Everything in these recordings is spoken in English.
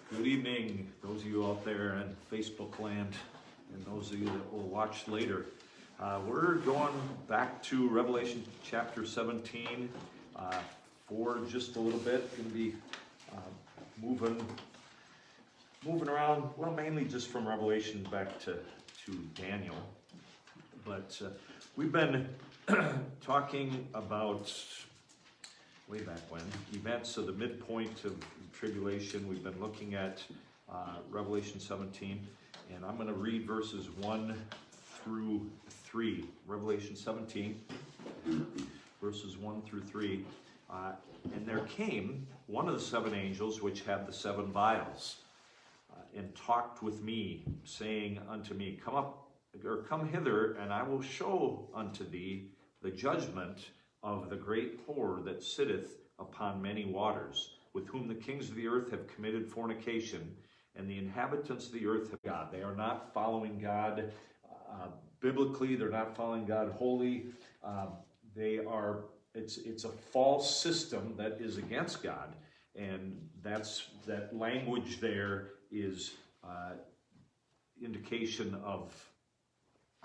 Good evening, those of you out there in Facebook land and those of you that will watch later. We're going back to Revelation chapter 17 for just a little bit. Going to be moving around, well, mainly just from Revelation back to Daniel. But we've been talking about, way back when, events of the midpoint of tribulation. We've been looking at Revelation 17, and I'm going to read verses 1 through 3. Revelation 17, verses 1 through 3. And there came one of the seven angels which had the seven vials, and talked with me, saying unto me, Come hither, and I will show unto thee the judgment of the great whore that sitteth upon many waters, with whom the kings of the earth have committed fornication, and the inhabitants of the earth have God. They are not following God biblically. They're not following God wholly. It's a false system that is against God, and that language there is indication of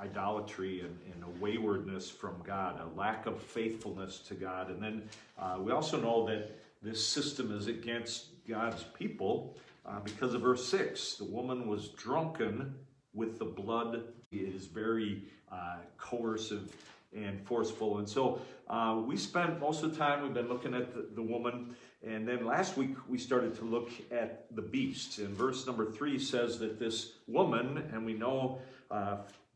idolatry and a waywardness from God, a lack of faithfulness to God. And then we also know that this system is against God's people because of verse 6. The woman was drunken with the blood. It is very coercive and forceful. And so we spent most of the time, we've been looking at the woman. And then last week we started to look at the beast. And verse number 3 says that this woman, and we know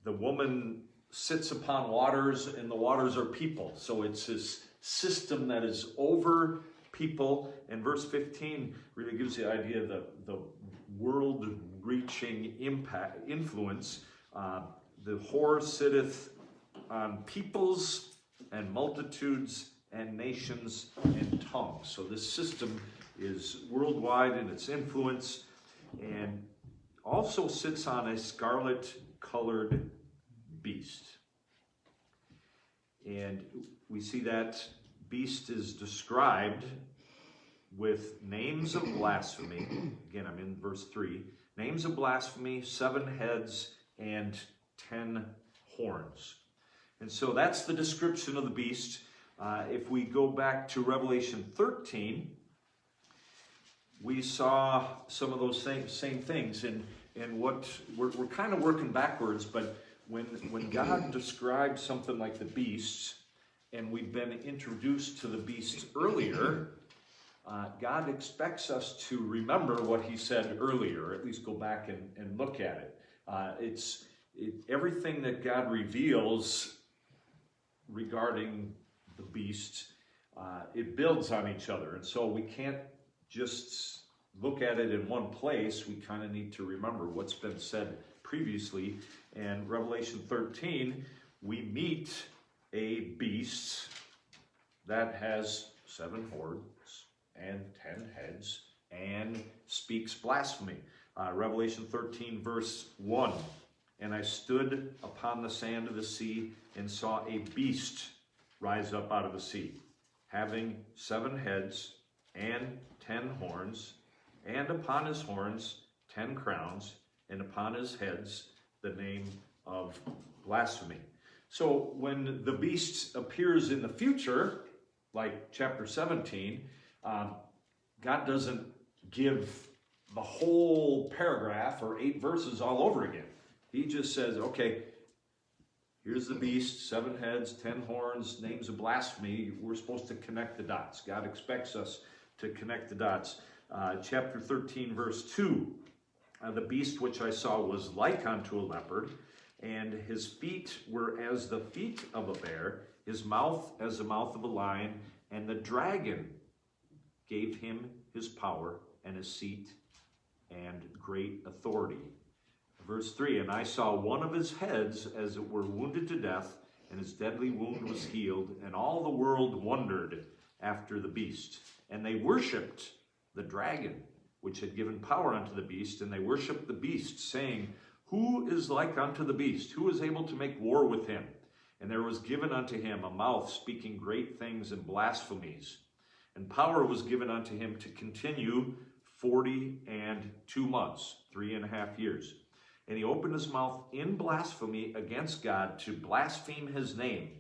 the woman sits upon waters, and the waters are people. So it's this system that is over people. And verse 15 really gives the idea of the world-reaching influence. The whore sitteth on peoples and multitudes and nations and tongues. So this system is worldwide in its influence, and also sits on a scarlet-colored beast. And we see that beast is described with names of blasphemy. Again, I'm in verse 3. Names of blasphemy, 7 heads, and 10 horns. And so that's the description of the beast. If we go back to Revelation 13, we saw some of those same things. And what we're kind of working backwards, but when God describes something like the beast, and we've been introduced to the beast earlier, God expects us to remember what he said earlier, or at least go back and look at it. Everything that God reveals regarding the beast, it builds on each other. And so we can't just look at it in one place. We kind of need to remember what's been said previously. And Revelation 13, we meet a beast that has 7 horns and 10 heads and speaks blasphemy. Revelation 13 verse 1, And I stood upon the sand of the sea and saw a beast rise up out of the sea, having 7 heads and 10 horns, and upon his horns 10 crowns, and upon his heads the name of blasphemy. So when the beast appears in the future, like chapter 17, God doesn't give the whole paragraph or 8 verses all over again. He just says, okay, here's the beast, 7 heads, 10 horns, names of blasphemy. We're supposed to connect the dots. God expects us to connect the dots. Chapter 13, verse 2, the beast which I saw was like unto a leopard, and his feet were as the feet of a bear, his mouth as the mouth of a lion, and the dragon gave him his power and his seat and great authority. Verse 3, And I saw one of his heads as it were wounded to death, and his deadly wound was healed, and all the world wondered after the beast. And they worshipped the dragon, which had given power unto the beast, and they worshipped the beast, saying, Who is like unto the beast? Who is able to make war with him? And there was given unto him a mouth speaking great things and blasphemies. And power was given unto him to continue 42 months, 3.5 years. And he opened his mouth in blasphemy against God to blaspheme his name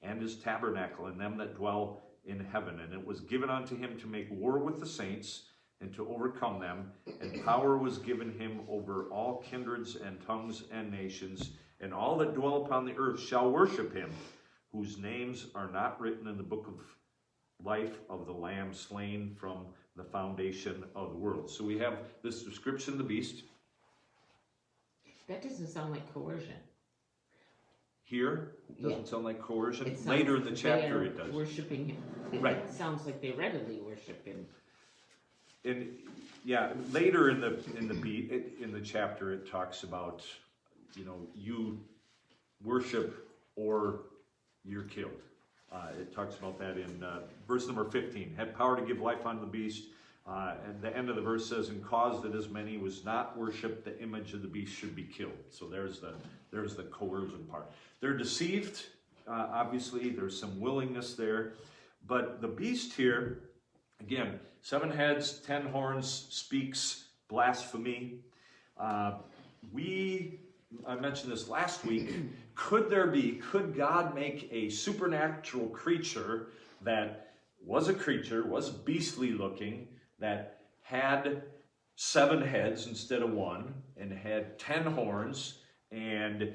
and his tabernacle and them that dwell in heaven. And it was given unto him to make war with the saints and to overcome them. And power was given him over all kindreds and tongues and nations. And all that dwell upon the earth shall worship him, whose names are not written in the book of life of the Lamb slain from the foundation of the world. So we have this description of the beast. That doesn't sound like coercion. Here, it doesn't sound like coercion. It Later in the chapter, it does. Worshiping him. Right. It sounds like they readily worship him. And yeah, later in the chapter, it talks about, you worship or you're killed. It talks about that in verse number 15. Had power to give life unto the beast. And the end of the verse says, and caused that as many was not worshipped the image of the beast should be killed. So there's the coercion part. They're deceived. Obviously, there's some willingness there. But the beast here, again, 7 heads, 10 horns, speaks blasphemy. I mentioned this last week. Could God make a supernatural creature that was a creature, was beastly looking, that had 7 heads instead of 1, and had 10 horns, and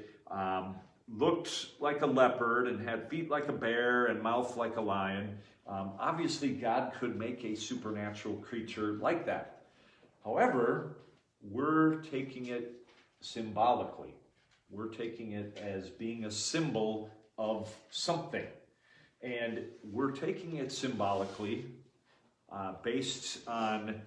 looked like a leopard, and had feet like a bear, and mouth like a lion? Obviously, God could make a supernatural creature like that. However, we're taking it symbolically. We're taking it as being a symbol of something. And we're taking it symbolically based on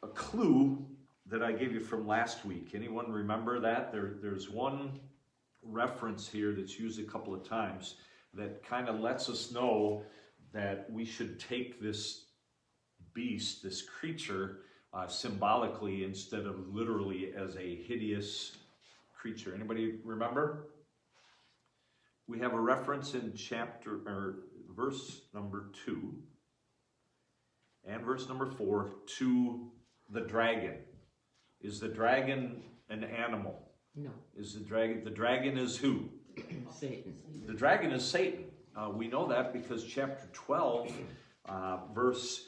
a clue that I gave you from last week. Anyone remember that? There's one reference here that's used a couple of times that kind of lets us know that we should take this beast, this creature, symbolically instead of literally as a hideous creature. Anybody remember? We have a reference in verse number 2 and verse number 4 to the dragon. Is the dragon an animal? No. Is the dragon is who? Satan. The dragon is Satan. We know that because chapter 12, verse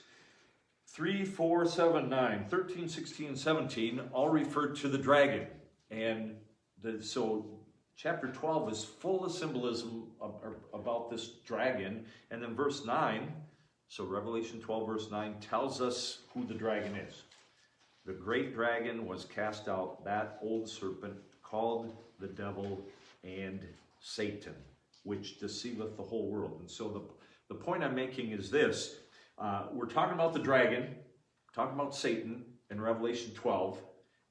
3, 4, 7, 9, 13, 16, and 17 all refer to the dragon. And so chapter 12 is full of symbolism about this dragon. And then verse 9, so Revelation 12 verse 9 tells us who the dragon is. The great dragon was cast out, that old serpent called the devil and Satan, which deceiveth the whole world. And so the point I'm making is this. We're talking about the dragon, talking about Satan in Revelation 12.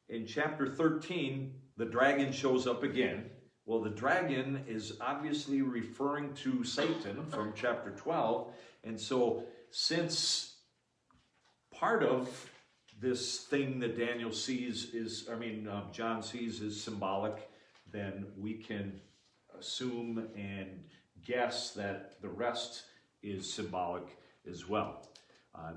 In chapter 13, the dragon shows up again. Well, the dragon is obviously referring to Satan from chapter 12. And so since part of this thing that John sees is symbolic, then we can assume and guess that the rest is symbolic as well.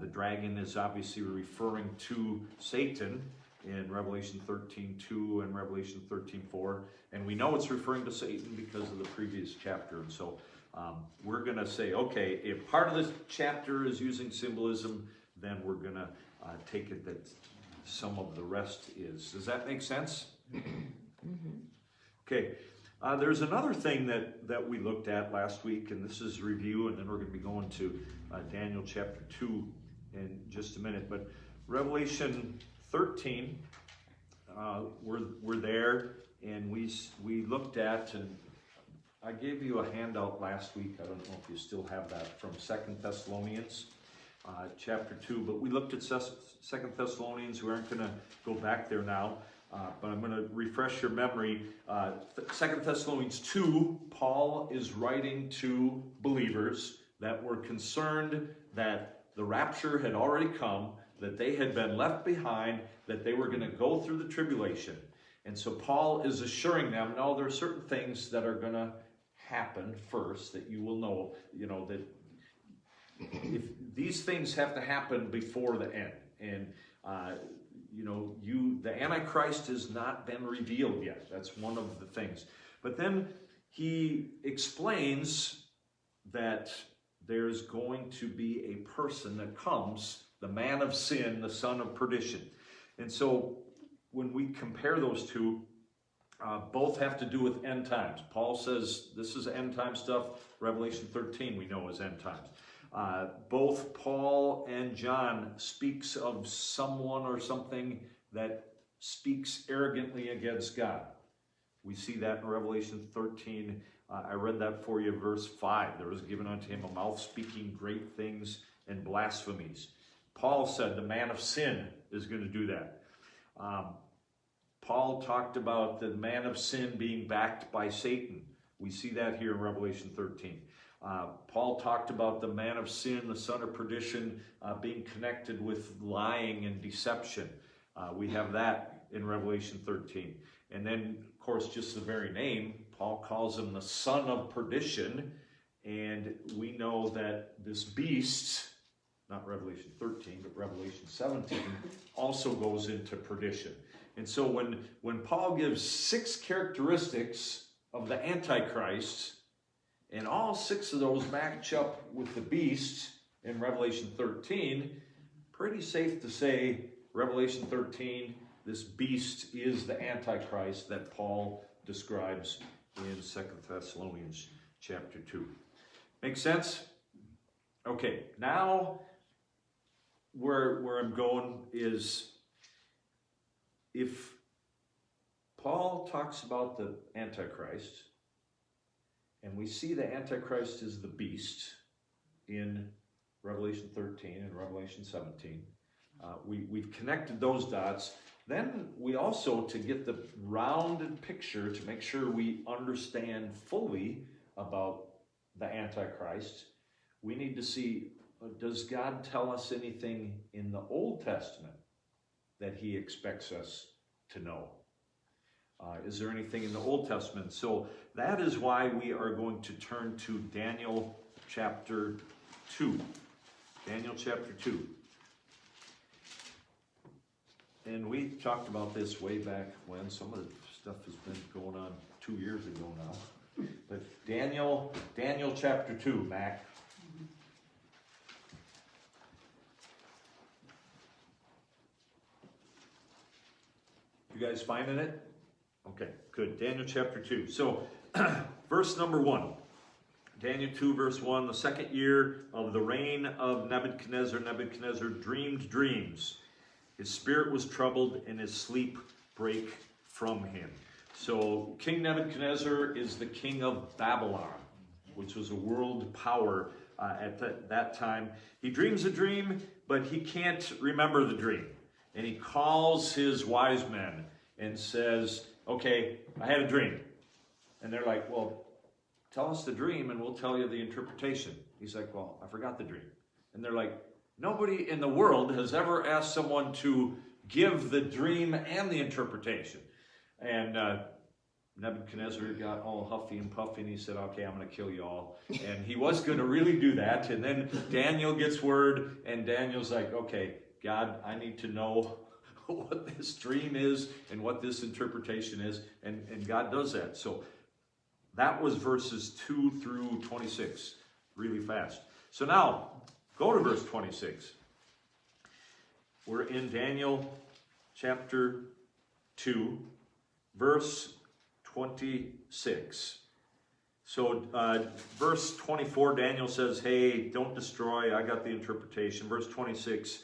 The dragon is obviously referring to Satan in Revelation 13:2 and Revelation 13:4, and we know it's referring to Satan because of the previous chapter. And so we're going to say, okay, if part of this chapter is using symbolism, then we're going to take it that some of the rest is. Does that make sense? Mm-hmm. Okay. There's another thing that we looked at last week, and this is review, and then we're going to be going to Daniel chapter 2 in just a minute. But Revelation 13, we're there, and we looked at, and I gave you a handout last week. I don't know if you still have that, from II Thessalonians chapter 2. But we looked at II Thessalonians. We aren't going to go back there now. But I'm going to refresh your memory. 2 Thessalonians 2, Paul is writing to believers that were concerned that the rapture had already come, that they had been left behind, that they were going to go through the tribulation. And so Paul is assuring them, no, there are certain things that are going to happen first that you will know, that if these things have to happen before the end. And the Antichrist has not been revealed yet. That's one of the things. But then he explains that there's going to be a person that comes, the man of sin, the son of perdition. And so when we compare those two, both have to do with end times. Paul says this is end time stuff. Revelation 13 we know is end times. Both Paul and John speaks of someone or something that speaks arrogantly against God. We see that in Revelation 13. I read that for you, verse 5. There was given unto him a mouth speaking great things and blasphemies. Paul said the man of sin is going to do that. Paul talked about the man of sin being backed by Satan. We see that here in Revelation 13. Paul talked about the man of sin, the son of perdition, being connected with lying and deception. We have that in Revelation 13. And then, of course, just the very name, Paul calls him the son of perdition. And we know that this beast, not Revelation 13, but Revelation 17, also goes into perdition. And so when Paul gives 6 characteristics of the Antichrist, and all 6 of those match up with the beast in Revelation 13, pretty safe to say Revelation 13, this beast is the Antichrist that Paul describes in II Thessalonians chapter 2. Make sense? Okay, now where I'm going is, if Paul talks about the Antichrist, and we see the Antichrist is the beast in Revelation 13 and Revelation 17, we've connected those dots. Then we also, to get the rounded picture, to make sure we understand fully about the Antichrist, we need to see, does God tell us anything in the Old Testament that he expects us to know? Is there anything in the Old Testament? So that is why we are going to turn to Daniel chapter 2. Daniel chapter 2. And we talked about this way back when. Some of the stuff has been going on 2 years ago now. But Daniel chapter 2, Mac. You guys finding it? Okay, good. Daniel chapter 2. So, verse number 1. Daniel 2, verse 1. The second year of the reign of Nebuchadnezzar, Nebuchadnezzar dreamed dreams. His spirit was troubled, and his sleep brake from him. So, King Nebuchadnezzar is the king of Babylon, which was a world power at that time. He dreams a dream, but he can't remember the dream. And he calls his wise men and says, okay, I had a dream. And they're like, well, tell us the dream and we'll tell you the interpretation. He's like, well, I forgot the dream. And they're like, nobody in the world has ever asked someone to give the dream and the interpretation. And Nebuchadnezzar got all huffy and puffy, and he said, okay, I'm going to kill you all. And he was going to really do that. And then Daniel gets word, and Daniel's like, okay, God, I need to know what this dream is and what this interpretation is. And God does that. So that was verses 2 through 26, really fast. So now, go to verse 26. We're in Daniel chapter 2, verse 26. So verse 24, Daniel says, hey, don't destroy. I got the interpretation. Verse 26,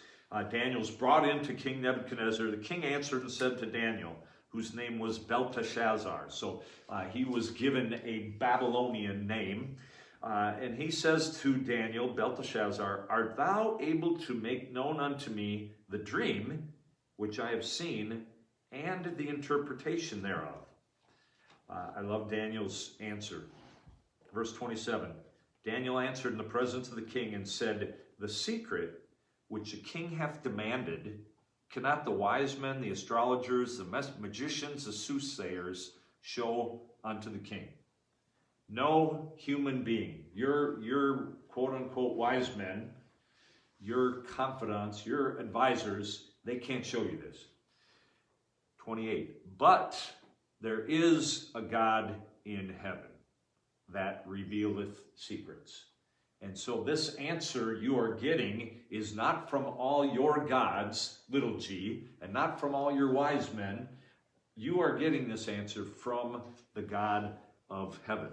Daniel's brought into King Nebuchadnezzar. The king answered and said to Daniel, whose name was Belteshazzar. So he was given a Babylonian name. And he says to Daniel, Belteshazzar, art thou able to make known unto me the dream which I have seen and the interpretation thereof? I love Daniel's answer. Verse 27, Daniel answered in the presence of the king and said, the secret which the king hath demanded, cannot the wise men, the astrologers, the magicians, the soothsayers show unto the king? No human being, your quote-unquote wise men, your confidants, your advisors, they can't show you this. 28. But there is a God in heaven that revealeth secrets. And so this answer you are getting is not from all your gods, little g, and not from all your wise men. You are getting this answer from the God of heaven.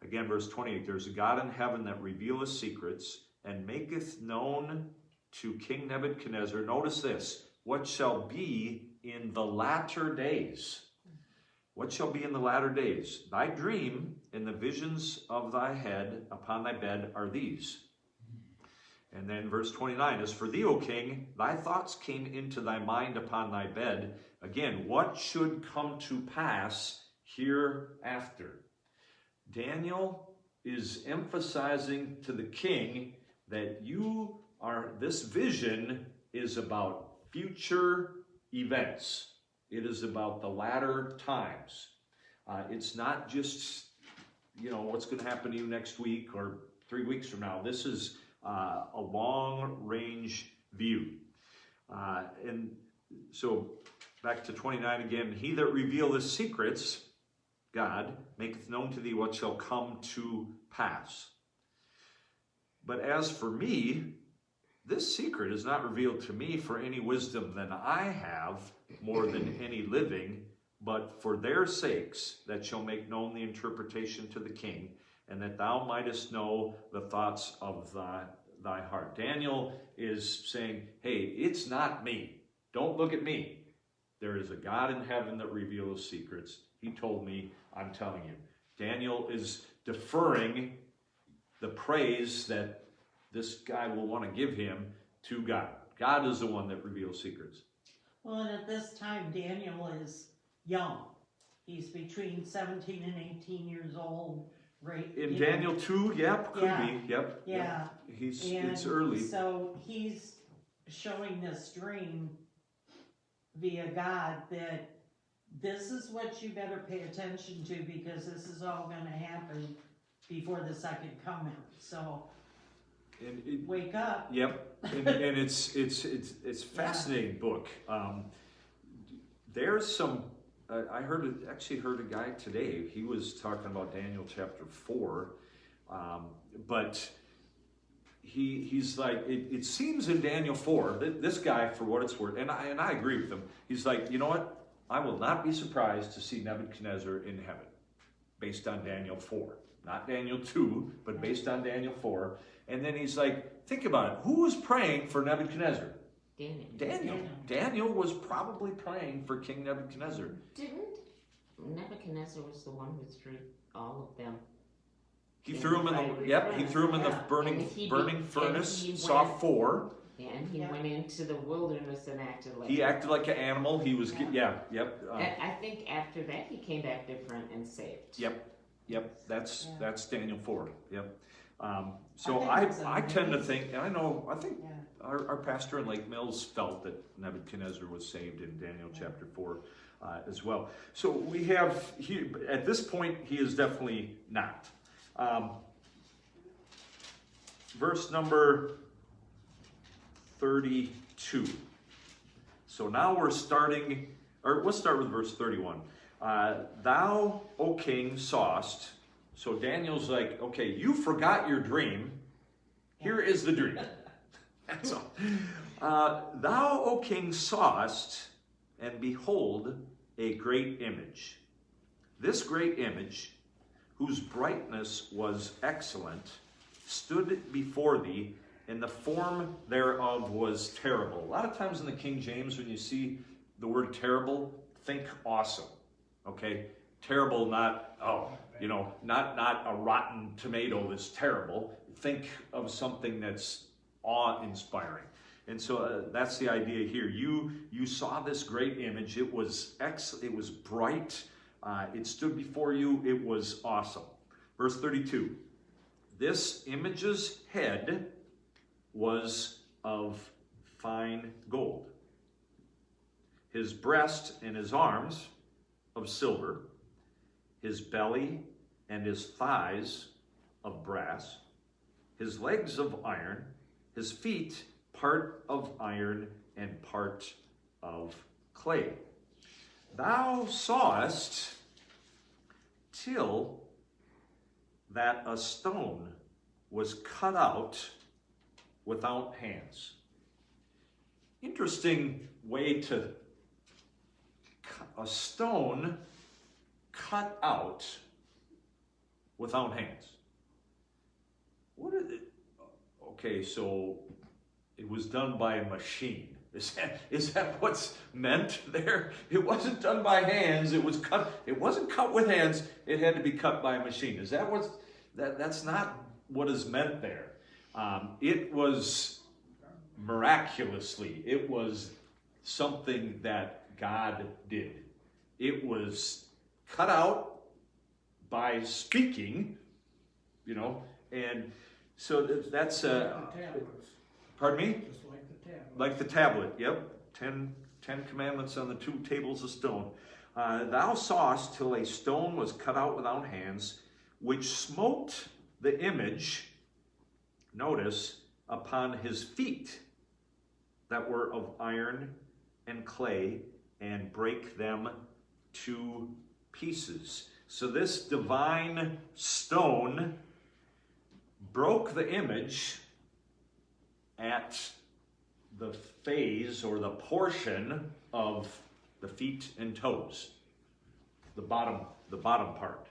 Again, verse 28, there's a God in heaven that revealeth secrets and maketh known to King Nebuchadnezzar, notice this, what shall be in the latter days. What shall be in the latter days? Thy dream and the visions of thy head upon thy bed are these. And then verse 29, as for thee, O king, thy thoughts came into thy mind upon thy bed. Again, what should come to pass hereafter? Daniel is emphasizing to the king that this vision is about future events. It is about the latter times. It's not just, what's going to happen to you next week or 3 weeks from now. This is a long-range view. And so back to 29 again. He that revealeth secrets, God, maketh known to thee what shall come to pass. But as for me, this secret is not revealed to me for any wisdom than I have, more than any living, but for their sakes that shall make known the interpretation to the king, and that thou mightest know the thoughts of thy heart. Daniel is saying, hey, it's not me. Don't look at me. There is a God in heaven that reveals secrets. He told me, I'm telling you. Daniel is deferring the praise that this guy will want to give him to God. God is the one that reveals secrets. Well, and at this time, Daniel is young. He's between 17 and 18 years old, right? In Daniel 2, yep, could be, yep. Yeah. Yep. It's early. So he's showing this dream via God that this is what you better pay attention to, because this is all going to happen before the second coming. So wake up. Yep, and it's fascinating book. There's some. I actually heard a guy today. He was talking about Daniel chapter 4, but he's like, it seems in Daniel 4 that this guy, for what it's worth, and I agree with him. He's like, you know what? I will not be surprised to see Nebuchadnezzar in heaven, based on Daniel 4, not Daniel 2, but based on Daniel 4. And then he's like, think about it. Who was praying for Nebuchadnezzar? Daniel. Daniel was probably praying for King Nebuchadnezzar. Didn't Nebuchadnezzar was the one who threw all of them? He threw him in the burning furnace. Saw 4. Yeah, and he went into the wilderness and acted like. He acted like an animal. He was I think after that he came back different and saved. Yep. That's Daniel 4. Yep. So I tend to think, and I think our pastor in Lake Mills felt that Nebuchadnezzar was saved in Daniel chapter 4 as well. So we have, at this point, he is definitely not. Verse number 32. So now we're starting, or let's start with verse 31. Thou, O king, sawest. So Daniel's like, okay, you forgot your dream. Here is the dream. That's all. Thou, O king, sawest, and behold, a great image. This great image, whose brightness was excellent, stood before thee, and the form thereof was terrible. A lot of times in the King James, when you see the word terrible, think awesome. Okay? Terrible, not a rotten tomato is terrible. Think of something that's awe-inspiring. And so that's the idea here. You saw this great image. It was bright. It stood before you. It was awesome. Verse 32. This image's head was of fine gold. His breast and his arms of silver. His belly and his thighs of brass, his legs of iron, his feet part of iron and part of clay. Thou sawest till that a stone was cut out without hands. Interesting way to a stone cut out without hands. What is it? Okay, so it was done by a machine. Is that what's meant there? It wasn't done by hands. It was cut. It wasn't cut with hands. It had to be cut by a machine. Is that what's that's not what is meant there. It was miraculously. It was something that God did. It was cut out by speaking, you know, and so that's pardon me? Just like the tablet. Like the tablet, yep. Ten commandments on the 2 tables of stone. Thou sawest till a stone was cut out without hands, which smote the image, notice, upon his feet that were of iron and clay, and brake them to pieces. So this divine stone broke the image at the phase or the portion of the feet and toes, the bottom part.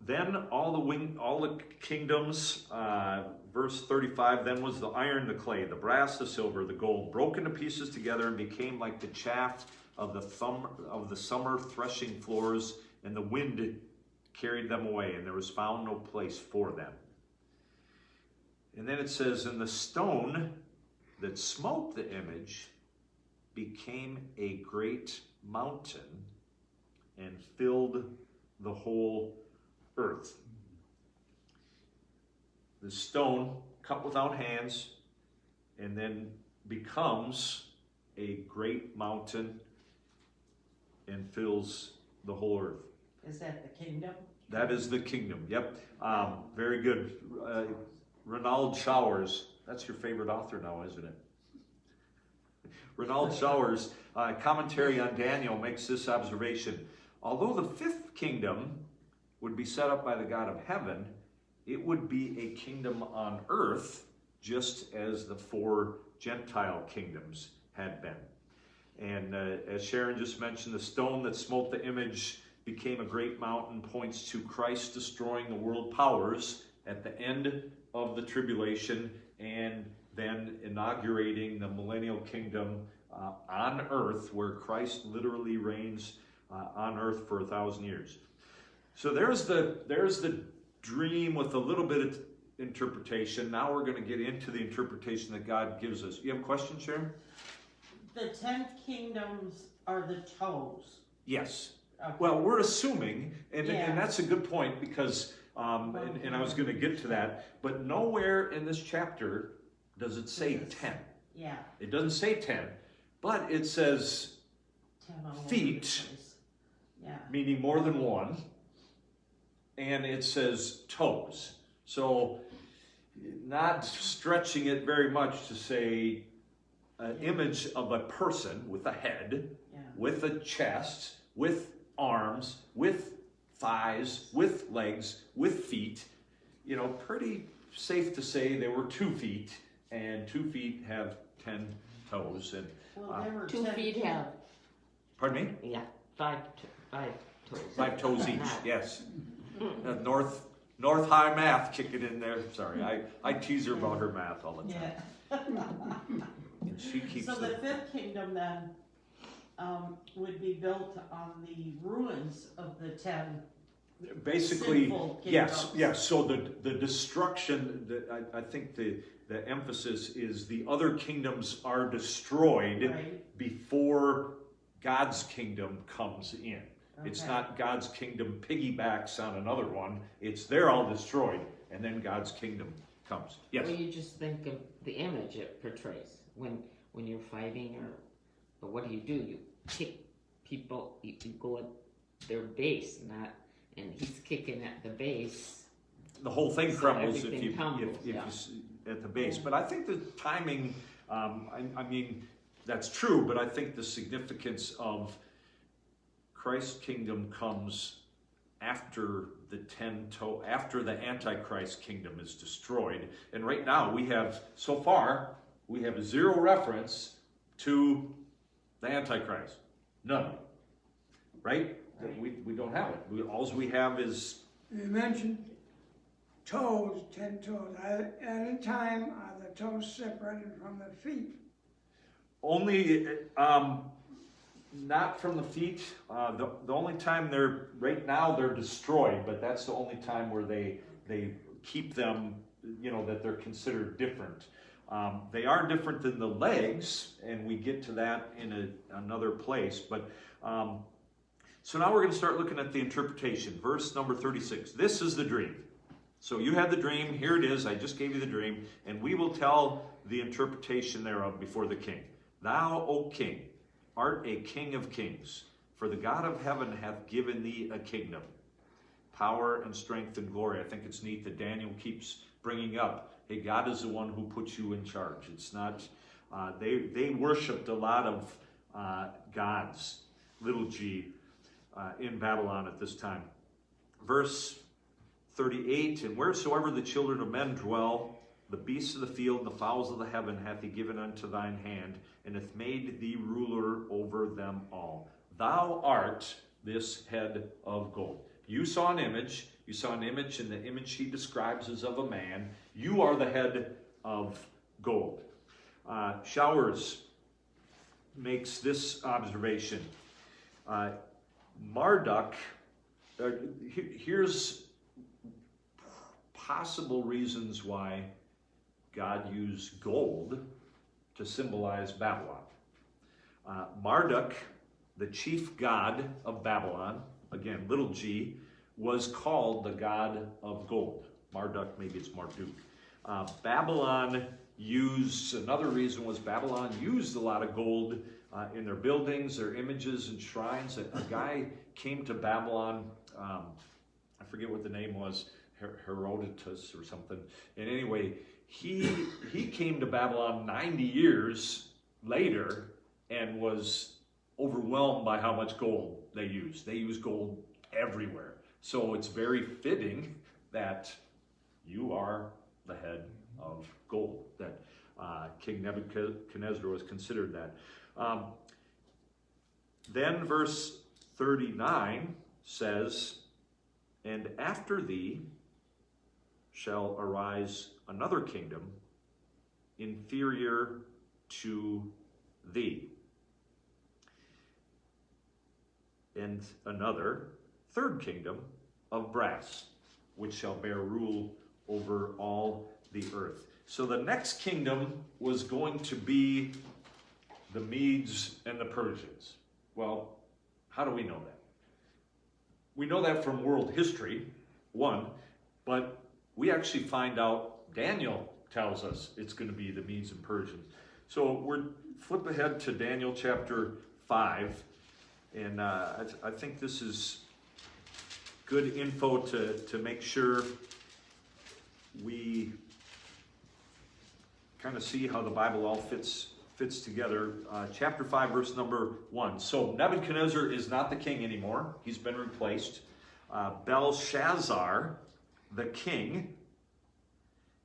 Then all the kingdoms, verse 35, then was the iron, the clay, the brass, the silver, the gold, broken to pieces together and became like the chaff of the summer threshing floors, and the wind carried them away, and there was found no place for them. And then it says, and the stone that smote the image became a great mountain and filled the whole earth. The stone cut without hands and then becomes a great mountain and fills the whole earth. Is that the kingdom? That is the kingdom, yep. Very good. Ronald Showers, that's your favorite author now, isn't it? Ronald Showers, commentary on Daniel, makes this observation. Although the 5th kingdom would be set up by the God of heaven, it would be a kingdom on earth, just as the 4 Gentile kingdoms had been. And as Sharon just mentioned, the stone that smote the image became a great mountain, points to Christ destroying the world powers at the end of the tribulation, and then inaugurating the millennial kingdom on earth, where Christ literally reigns on earth for 1,000 years. So there's the dream with a little bit of interpretation. Now we're going to get into the interpretation that God gives us. You have questions, Sharon? The 10th kingdoms are the toes. Yes. Okay. Well, we're assuming, and Yeah. that's a good point, because and I was going to get to that, but nowhere in this chapter does it say 10. Yeah. It doesn't say 10, but it says 10 all over the feet, place. Yeah. meaning more than one, and it says toes. So not stretching it very much to say an image of a person with a head, Yeah. with a chest, with arms, with thighs, with legs, with feet. You know, pretty safe to say there were 2 feet, and 2 feet have 10 toes. And Well, there were 2 10 feet have, pardon me? yeah, 5 toes. 5 toes each. Yes. North High math kicking in there. Sorry, I tease her about her math all the time. Yeah. And she keeps So the the 5th kingdom then would be built on the ruins of the 10. basically, sinful yes, kingdoms. yes. So the destruction, I think the emphasis is the other kingdoms are destroyed Right. before God's kingdom comes in. It's Okay. not God's kingdom piggybacks on another one. It's they're all destroyed, and then God's kingdom comes. Yes. Well, you just think of the image it portrays when you're fighting, or what do? You kick people. You go at their base, and he's kicking at the base. The whole thing So crumbles if everything you tumbles, if yeah. at the base. But I think the timing, I mean, that's true, but I think the significance of Christ's kingdom comes after after the Antichrist kingdom is destroyed. And right now so far, we have zero reference to the Antichrist. None. Right? We don't have it. All we have is... You mentioned toes, 10 toes. At a time, are the toes separated from the feet? Only, not from the feet. The only time right now they're destroyed, but that's the only time where they keep them, that they're considered different. They are different than the legs, and we get to that in another place. But so now we're going to start looking at the interpretation. Verse number 36. This is the dream. So you had the dream. Here it is. I just gave you the dream. And we will tell the interpretation thereof before the king. Thou, O king, art a king of kings. For the God of heaven hath given thee a kingdom, power and strength and glory. I think it's neat that Daniel keeps bringing up, hey, God is the one who puts you in charge. It's not, they worshipped a lot of gods, little g, in Babylon at this time. Verse 38, and wheresoever the children of men dwell, the beasts of the field and the fowls of the heaven hath he given unto thine hand, and hath made thee ruler over them all. Thou art this head of gold. You saw an image, and the image he describes is of a man. You are the head of gold. Showers makes this observation. Marduk, here's possible reasons why God used gold to symbolize Babylon. Marduk, the chief god of Babylon, again, little g, was called the god of gold. Marduk, maybe it's Marduk. Babylon another reason was Babylon used a lot of gold in their buildings, their images and shrines. A guy came to Babylon, I forget what the name was, Herodotus or something. And anyway, he came to Babylon 90 years later and was overwhelmed by how much gold they used. They used gold everywhere. So it's very fitting that you are the head of gold, that King Nebuchadnezzar was considered that. Then verse 39 says, and after thee shall arise another kingdom inferior to thee, and another third kingdom of brass, which shall bear rule over all the earth. So the next kingdom was going to be the Medes and the Persians. Well, how do we know that? We know that from world history, one, but we actually find out, Daniel tells us it's going to be the Medes and Persians. So flip ahead to Daniel chapter 5, and I think this is good info to make sure we kind of see how the Bible all fits together. Chapter 5, verse number 1. So Nebuchadnezzar is not the king anymore. He's been replaced. Belshazzar, the king,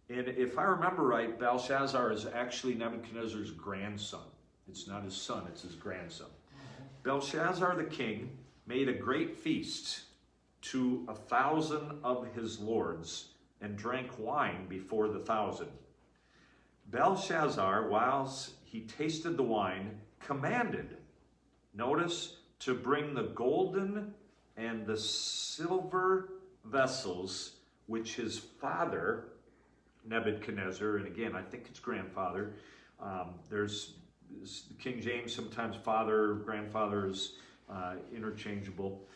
and if I remember right, Belshazzar is actually Nebuchadnezzar's grandson. It's not his son, it's his grandson. Belshazzar the king made a great feast to 1,000 of his lords, and drank wine before the 1,000. Belshazzar, whilst he tasted the wine, commanded, notice, to bring the golden and the silver vessels which his father, Nebuchadnezzar, and again, I think it's grandfather, there's King James, sometimes father, grandfather is interchangeable,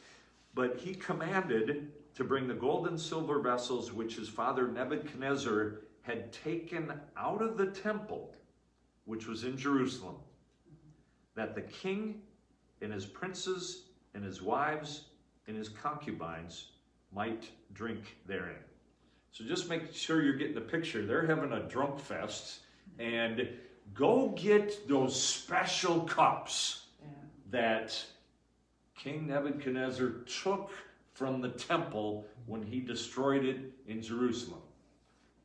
but he commanded to bring the gold and silver vessels which his father Nebuchadnezzar had taken out of the temple, which was in Jerusalem, that the king and his princes and his wives and his concubines might drink therein. So just make sure you're getting the picture. They're having a drunk fest, and go get those special cups that King Nebuchadnezzar took from the temple when he destroyed it in Jerusalem.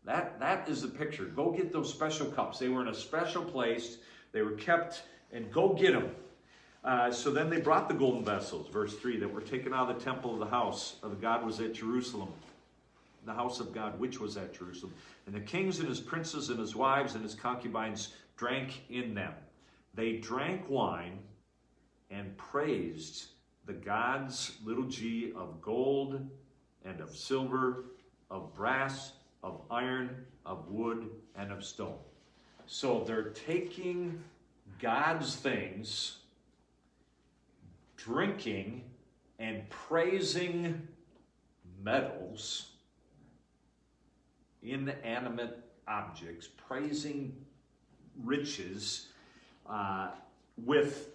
That is the picture. Go get those special cups. They were in a special place. They were kept, and go get them. So then they brought the golden vessels, verse 3, that were taken out of the temple of the house of God was at Jerusalem. The house of God, which was at Jerusalem. And the kings and his princes and his wives and his concubines drank in them. They drank wine and praised the gods, little g, of gold and of silver, of brass, of iron, of wood, and of stone. So they're taking God's things, drinking and praising metals, inanimate objects, praising riches with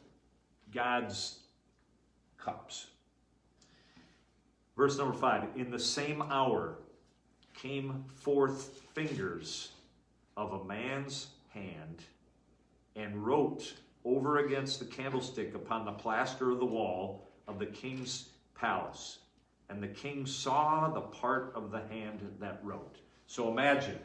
God's cups. Verse number 5, in the same hour came forth fingers of a man's hand and wrote over against the candlestick upon the plaster of the wall of the king's palace. And the king saw the part of the hand that wrote. So imagine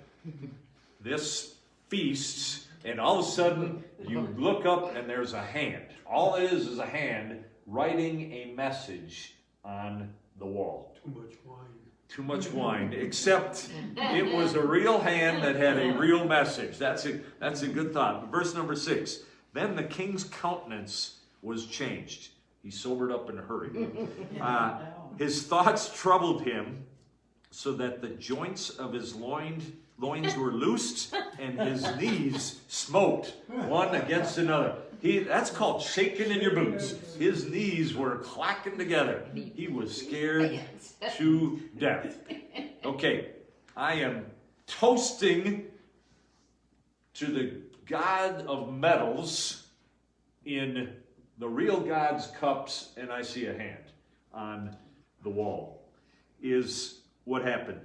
this feast, and all of a sudden you look up and there's a hand. All it is a hand writing a message on the wall. Too much wine. Too much wine, except it was a real hand that had a real message. That's a good thought. Verse number 6, then the king's countenance was changed. He sobered up in a hurry. His thoughts troubled him, so that the joints of his loins were loosed, and his knees smote one against another. That's called shaking in your boots. His knees were clacking together. He was scared to death. Okay, I am toasting to the God of metals in the real God's cups, and I see a hand on the wall. Is what happened.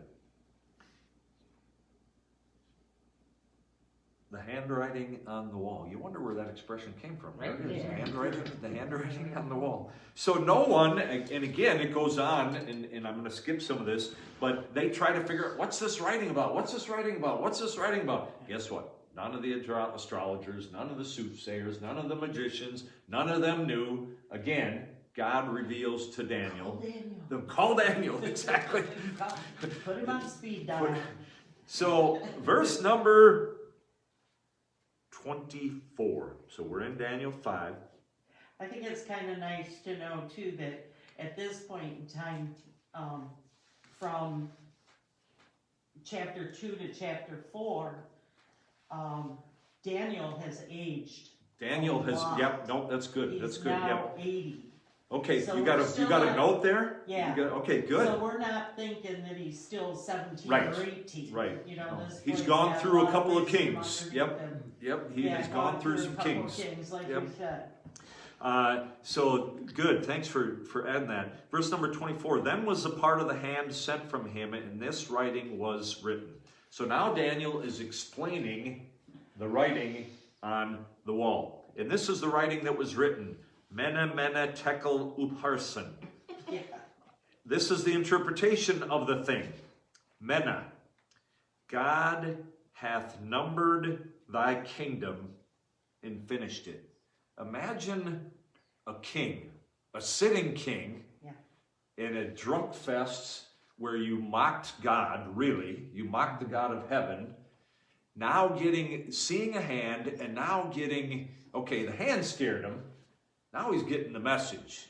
The handwriting on the wall. You wonder where that expression came from. Right There it is. there. The handwriting on the wall. So no one, and again, it goes on, and I'm going to skip some of this, but they try to figure out, what's this writing about? What's this writing about? What's this writing about? Guess what? None of the astrologers, none of the soothsayers, none of the magicians, none of them knew. Again, God reveals to Daniel. Call Daniel, exactly. Put him on speed dial. So, verse number 24. So we're in Daniel 5. I think it's kind of nice to know too that at this point in time, from chapter 2 to chapter 4, Daniel has aged. Daniel has, yep, no, that's good. He's That's good, now yep. 80. Okay, So you got we're a still note not- there? Yeah. Okay, good. So we're not thinking that he's still 17 Right, or 18. right. You know, this He's boy's gone got through a lot couple of wisdom kings. underneath Yep. him. Yep, he Yeah, has gone through some a couple kings. kings, like Yep. you said. So good, thanks for adding that. Verse number 24, then was the part of the hand sent from him, and this writing was written. So now Daniel is explaining the writing on the wall. And this is the writing that was written. Mene, mene, tekel, upharsin. Yeah. This is the interpretation of the thing. Mene, God hath numbered thy kingdom and finished it. Imagine a king, a sitting king, in a drunk fest where you mocked God, really. You mocked the God of heaven. Now seeing a hand, and now getting, okay, the hand scared him. Now he's getting the message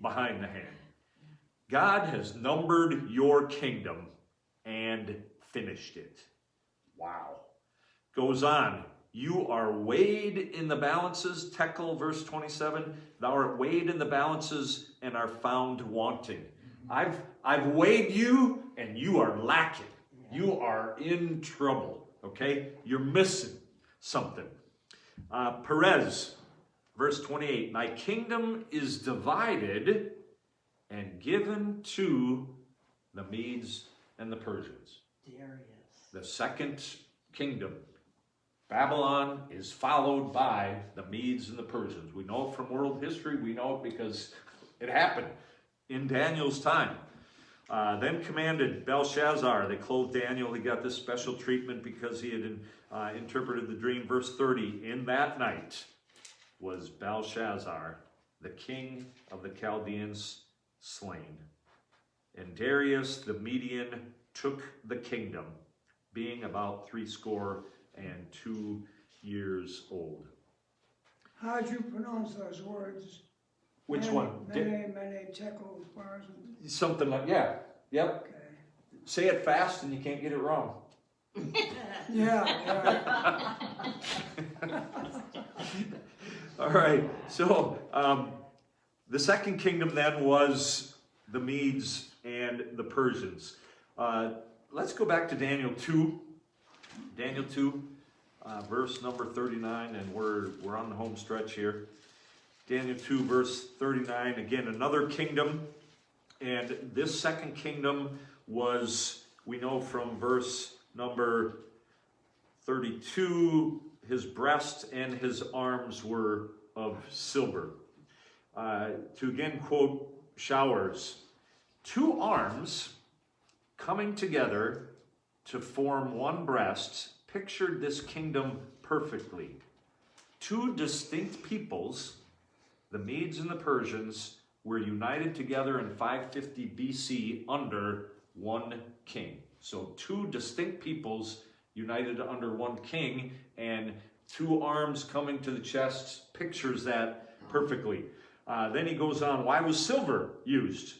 behind the hand. God has numbered your kingdom and finished it. Wow. Goes on. You are weighed in the balances, Tekel, verse 27. Thou art weighed in the balances and are found wanting. I've weighed you and you are lacking. You are in trouble, okay? You're missing something. Perez, verse 28. Thy kingdom is divided and given to the Medes and the Persians. Darius. The second kingdom. Babylon is followed by the Medes and the Persians. We know it from world history. We know it because it happened in Daniel's time. Then commanded Belshazzar. They clothed Daniel. He got this special treatment because he had interpreted the dream. Verse 30, in that night was Belshazzar, the king of the Chaldeans, slain. And Darius the Median took the kingdom, being about 62 years old. How'd you pronounce those words? Which many, one? Many tekel bars. Something like, yeah. Yep. Okay. Say it fast and you can't get it wrong. Yeah, All right. So the second kingdom then was the Medes and the Persians. Let's go back to Daniel 2. Daniel 2, verse number 39, and we're on the home stretch here. Daniel 2, verse 39, again, another kingdom. And this second kingdom was, we know from verse number 32, his breast and his arms were of silver. To again quote Showers, two arms coming together to form one breast pictured this kingdom perfectly. Two distinct peoples, the Medes and the Persians, were united together in 550 BC under one king. So two distinct peoples united under one king, and two arms coming to the chest pictures that perfectly. Then he goes on, why was silver used?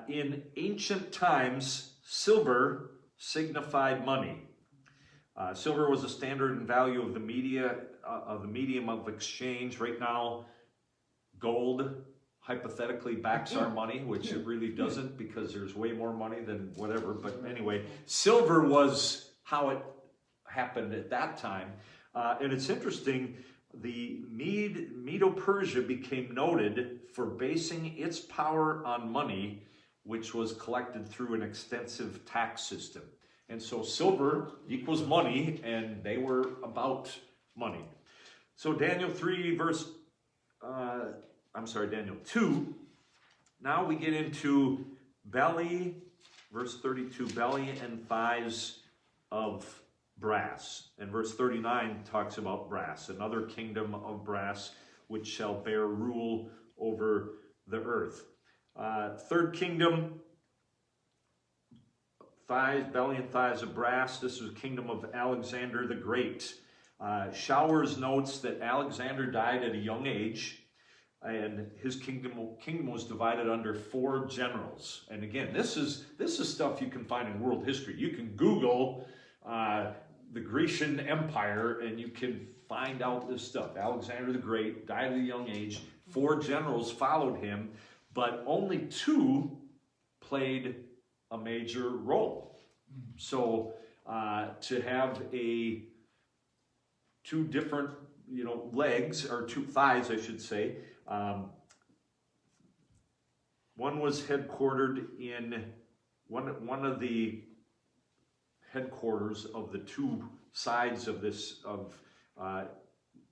In ancient times, silver signified money. Silver was a standard and value of the medium of exchange. Right now, gold hypothetically backs our money, which it really doesn't because there's way more money than whatever. But anyway, silver was how it happened at that time. And it's interesting, the Medo-Persia became noted for basing its power on money, which was collected through an extensive tax system. And so silver equals money, and they were about money. So Daniel 2. Now we get into belly, verse 32, belly and thighs of brass. And verse 39 talks about brass, another kingdom of brass, which shall bear rule over the earth. Third kingdom, thighs, belly and thighs of brass. This was the kingdom of Alexander the Great. Showers notes that Alexander died at a young age, and his kingdom was divided under 4 generals. And again, this is stuff you can find in world history. You can Google the Grecian Empire, and you can find out this stuff. Alexander the Great died at a young age. 4 generals followed him, but only 2 played a major role. So to have 2 different, legs, or 2 thighs, I should say. One was headquartered in one of the headquarters of the 2 sides of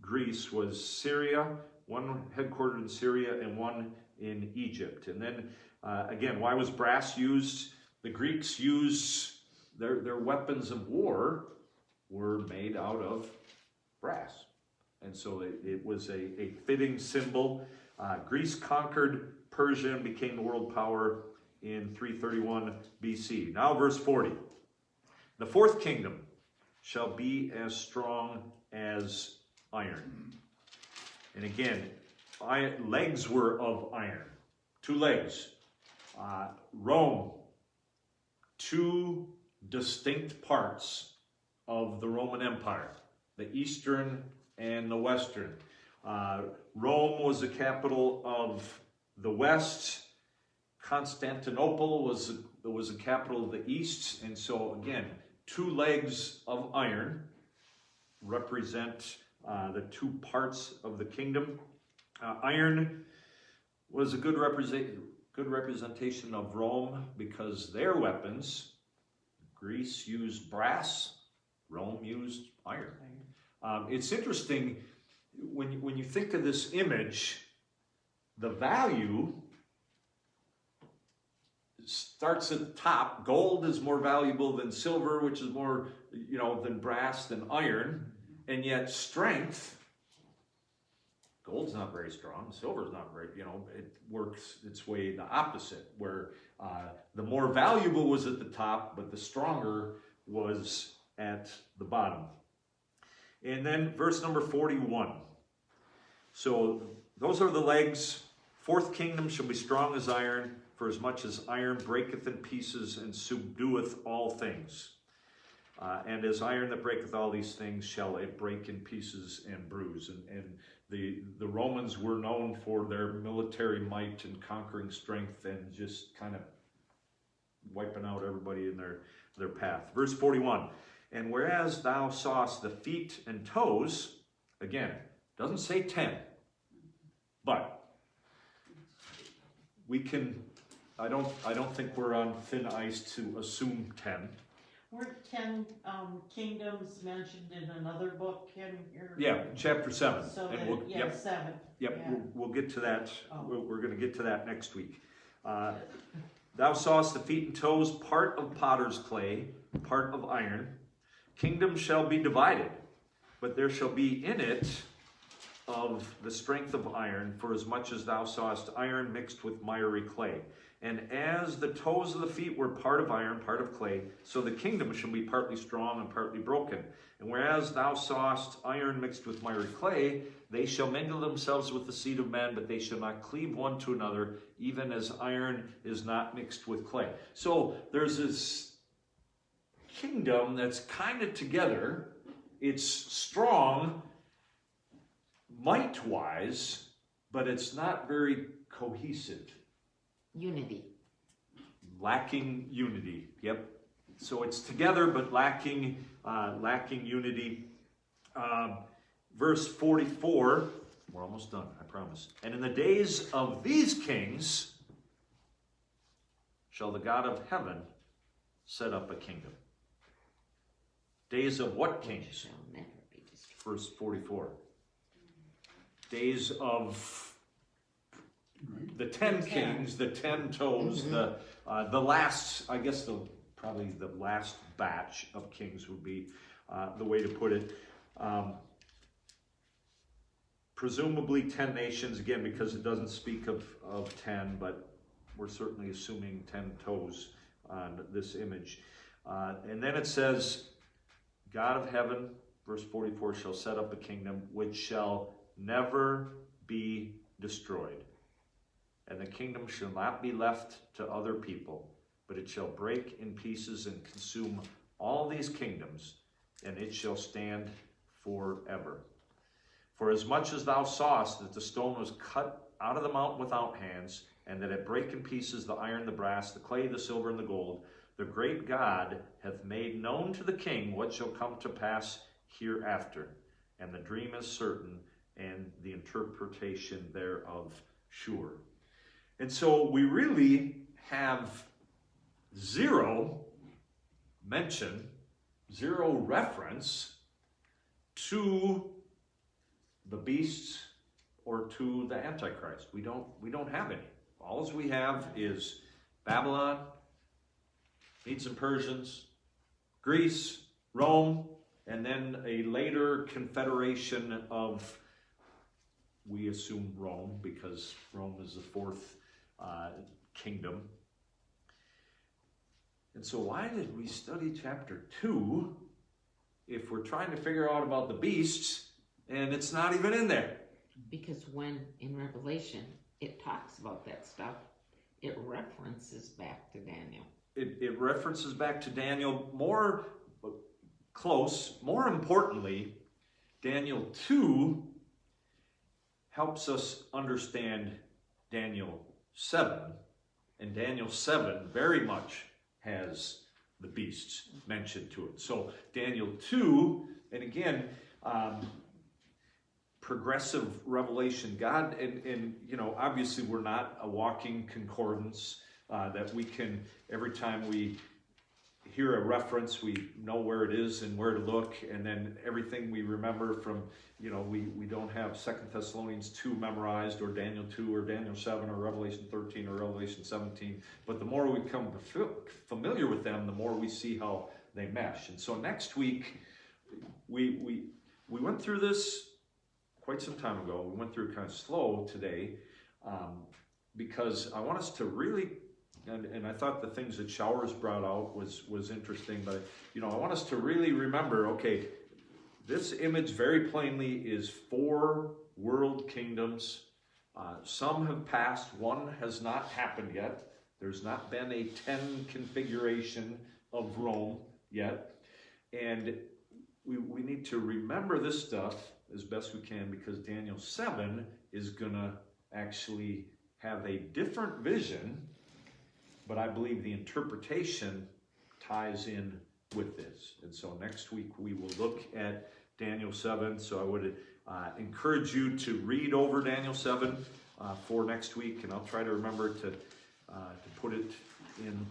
Greece was Syria. One headquartered in Syria and one in Egypt. And then again, why was brass used? The Greeks used their weapons of war were made out of brass. And so it was a fitting symbol. Greece conquered Persia and became the world power in 331 BC. Now verse 40. The 4th kingdom shall be as strong as iron. And again, legs were of iron. 2 legs. Rome. 2 distinct parts of the Roman Empire. The Eastern and the Western. Rome was the capital of the West. Constantinople was the capital of the East. And so again, 2 legs of iron represent the 2 parts of the kingdom. Iron was a good representation of Rome because their weapons, Greece used brass, Rome used iron. It's interesting when you think of this image, the value starts at the top. Gold is more valuable than silver, which is more, than brass, than iron. And yet strength, gold's not very strong, silver's not very, it works its way the opposite, where the more valuable was at the top, but the stronger was at the bottom. And then verse number 41. So those are the legs. Fourth kingdom shall be strong as iron, for as much as iron breaketh in pieces and subdueth all things. And as iron that breaketh all these things shall it break in pieces and bruise. And the Romans were known for their military might and conquering strength and just kind of wiping out everybody in their path. Verse 41. And whereas thou sawest the feet and toes, again, doesn't say 10, but we can, I don't think we're on thin ice to assume 10. Weren't 10 kingdoms mentioned in another book in here? Yeah, chapter 7. So And that, we'll, yeah, yep, 7. yep, Yeah. we'll get to that. Oh. We're going to get to that next week. Thou sawest the feet and toes, part of potter's clay, part of iron. Kingdom shall be divided, but there shall be in it of the strength of iron, for as much as thou sawest iron mixed with miry clay. And as the toes of the feet were part of iron, part of clay, so the kingdom shall be partly strong and partly broken. And whereas thou sawest iron mixed with miry clay, they shall mingle themselves with the seed of men, but they shall not cleave one to another, even as iron is not mixed with clay. So there's this kingdom that's kind of together. It's strong might-wise, but it's not very cohesive. Unity. Lacking unity. Yep. So it's together, but lacking unity. Verse 44. We're almost done, I promise. And in the days of these kings shall the God of heaven set up a kingdom. Days of what kings? Shall never be destroyed. Verse 44. Days of the 10 kings, the 10 toes, the last, I guess probably the last batch of kings would be the way to put it. Presumably 10 nations, again, because it doesn't speak of 10, but we're certainly assuming 10 toes on this image. And then it says, God of heaven, verse 44, shall set up a kingdom which shall never be destroyed. And the kingdom shall not be left to other people, but it shall break in pieces and consume all these kingdoms, and it shall stand forever. For as much as thou sawest that the stone was cut out of the mountain without hands, and that it brake in pieces the iron, the brass, the clay, the silver, and the gold, the great God hath made known to the king what shall come to pass hereafter. And the dream is certain, and the interpretation thereof sure. And so we really have zero mention, zero reference to the beasts or to the Antichrist. We don't have any. All we have is Babylon, Medes and Persians, Greece, Rome, and then a later confederation of, we assume, Rome, because Rome is the fourth kingdom. And so why did we study chapter 2 if we're trying to figure out about the beasts and it's not even in there? Because when in Revelation it talks about that stuff, it references back to Daniel. It references back to Daniel, more importantly, Daniel 2 helps us understand Daniel 7, and Daniel 7 very much has the beasts mentioned to it. So Daniel 2, and again, progressive revelation. God, and obviously we're not a walking concordance that we can, every time we hear a reference, we know where it is and where to look, and then everything we remember from, we don't have 2 Thessalonians 2 memorized, or Daniel 2, or Daniel 7, or Revelation 13, or Revelation 17, but the more we become familiar with them, the more we see how they mesh. And so next week, we went through this quite some time ago. We went through it kind of slow today, because I want us to really, and I thought the things that Showers brought out was interesting, but I want us to really remember, okay, this image very plainly is 4 world kingdoms. Some have passed, one has not happened yet. There's not been a 10 configuration of Rome yet. And we need to remember this stuff as best we can, because Daniel 7 is going to actually have a different vision, but I believe the interpretation ties in with this. And so next week we will look at Daniel 7. So I would encourage you to read over Daniel 7 for next week, and I'll try to remember to put it in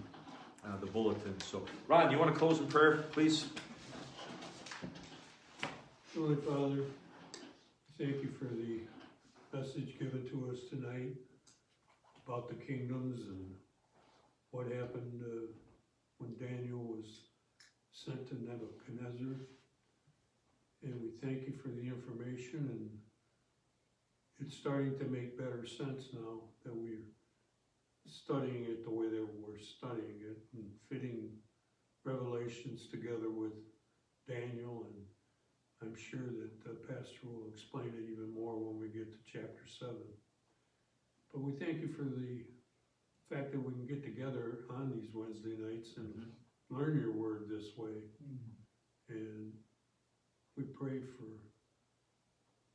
the bulletin. So Ron, you want to close in prayer, please? Holy Father, thank you for the message given to us tonight about the kingdoms and what happened when Daniel was sent to Nebuchadnezzar. And we thank you for the information, and it's starting to make better sense now that we're studying it the way that we're studying it, and fitting Revelations together with Daniel. And I'm sure that the pastor will explain it even more when we get to chapter 7. But we thank you for the fact that we can get together on these Wednesday nights and learn your word this way. And we pray for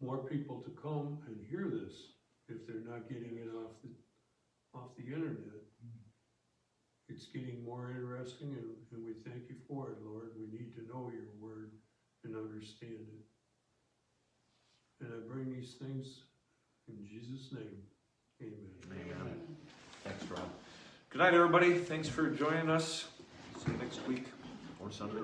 more people to come and hear this if they're not getting it off the internet. It's getting more interesting, and we thank you for it, Lord. We need to know your word and understand it. And I bring these things in Jesus' name. Amen. Amen. Thanks, Ron. Good night, everybody. Thanks for joining us. See you next week or Sunday.